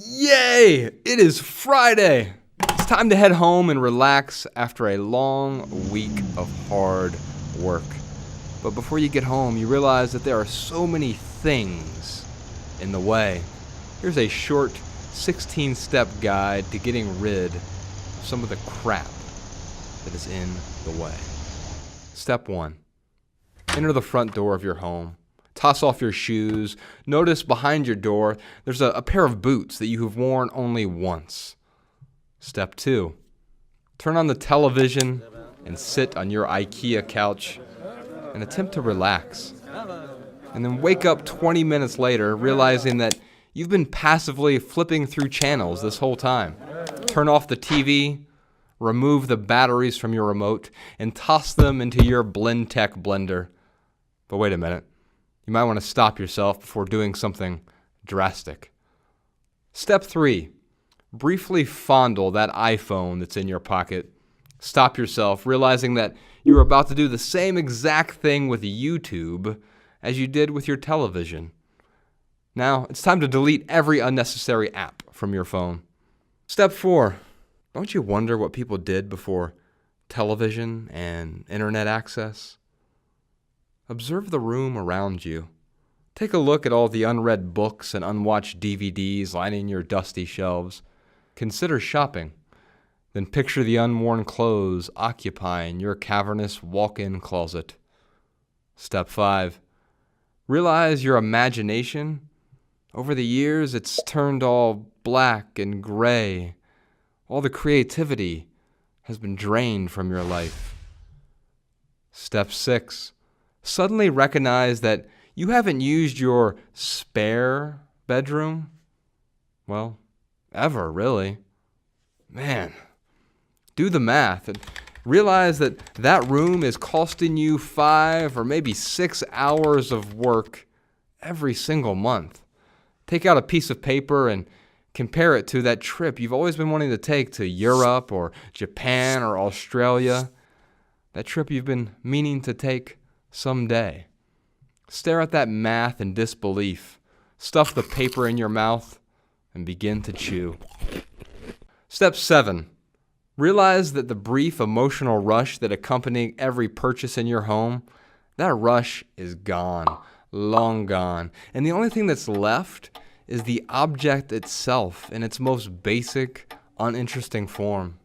Yay! It is Friday! It's time to head home and relax after a long week of hard work. But before you get home, you realize that there are so many things in the way. Here's a short 16-step guide to getting rid of some of the crap that is in the way. Step 1. Enter the front door of your home. Toss off your shoes. Notice behind your door, there's a pair of boots that you have worn only once. Step 2. Turn on the television and sit on your IKEA couch and attempt to relax. And then wake up 20 minutes later realizing that you've been passively flipping through channels this whole time. Turn off the TV, remove the batteries from your remote, and toss them into your Blendtec blender. But wait a minute. You might want to stop yourself before doing something drastic. Step 3. Briefly fondle that iPhone that's in your pocket. Stop yourself, realizing that you're about to do the same exact thing with YouTube as you did with your television. Now, it's time to delete every unnecessary app from your phone. Step 4. Don't you wonder what people did before television and internet access? Observe the room around you. Take a look at all the unread books and unwatched DVDs lining your dusty shelves. Consider shopping. Then picture the unworn clothes occupying your cavernous walk-in closet. Step 5. Realize your imagination. Over the years, it's turned all black and gray. All the creativity has been drained from your life. Step 6. Suddenly recognize that you haven't used your spare bedroom, well, ever, really. Man, do the math and realize that that room is costing you 5 or maybe 6 hours of work every single month. Take out a piece of paper and compare it to that trip you've always been wanting to take to Europe or Japan or Australia, that trip you've been meaning to take someday. Stare at that math in disbelief. Stuff the paper in your mouth and begin to chew. Step 7. Realize that the brief emotional rush that accompanied every purchase in your home, that rush is gone, long gone. And the only thing that's left is the object itself in its most basic, uninteresting form.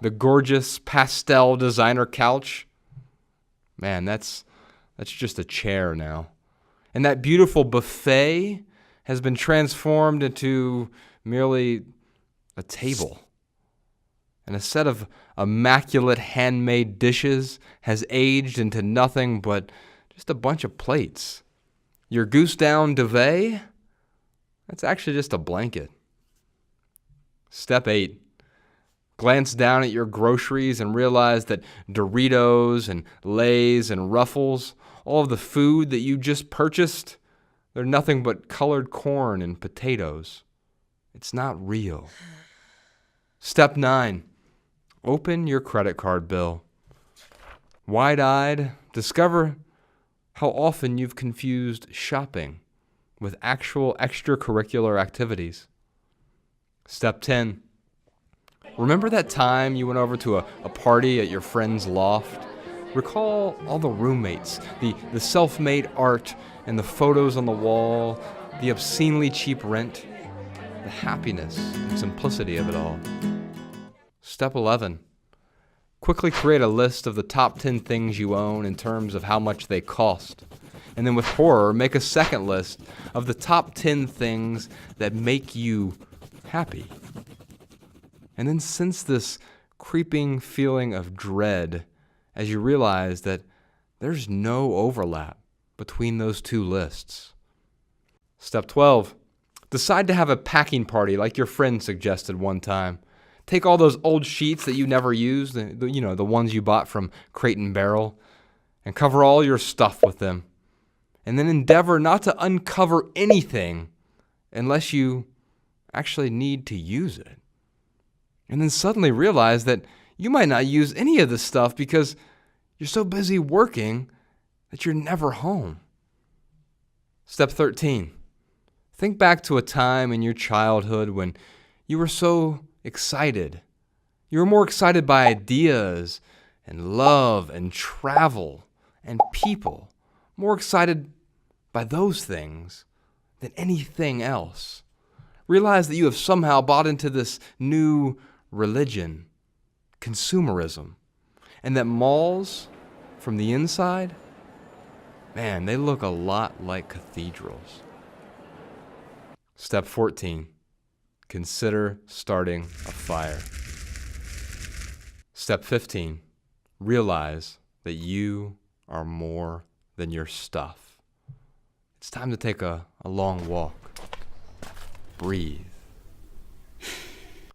The gorgeous pastel designer couch, man, that's just a chair now. And that beautiful buffet has been transformed into merely a table. And a set of immaculate handmade dishes has aged into nothing but just a bunch of plates. Your goose down duvet, that's actually just a blanket. Step 8. Glance down at your groceries and realize that Doritos and Lay's and Ruffles, all of the food that you just purchased, they're nothing but colored corn and potatoes. It's not real. Step 9. Open your credit card bill. Wide-eyed, discover how often you've confused shopping with actual extracurricular activities. Step 10. Remember that time you went over to a party at your friend's loft? Recall all the roommates, the self-made art and the photos on the wall, the obscenely cheap rent, the happiness and simplicity of it all. Step 11. Quickly create a list of the top 10 things you own in terms of how much they cost. And then with horror, make a second list of the top 10 things that make you happy. And then sense this creeping feeling of dread as you realize that there's no overlap between those two lists. Step 12. Decide to have a packing party like your friend suggested one time. Take all those old sheets that you never used, the ones you bought from Crate and Barrel, and cover all your stuff with them. And then endeavor not to uncover anything unless you actually need to use it. And then suddenly realize that you might not use any of this stuff because you're so busy working that you're never home. Step 13. Think back to a time in your childhood when you were so excited. You were more excited by ideas and love and travel and people. More excited by those things than anything else. Realize that you have somehow bought into this new religion, consumerism, and that malls from the inside, man, they look a lot like cathedrals. Step 14, consider starting a fire. Step 15, realize that you are more than your stuff. It's time to take a long walk. Breathe.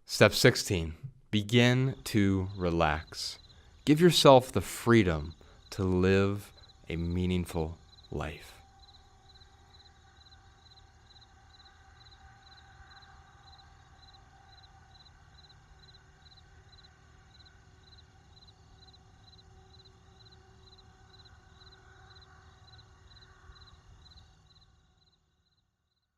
Step 16, begin to relax. Give yourself the freedom to live a meaningful life.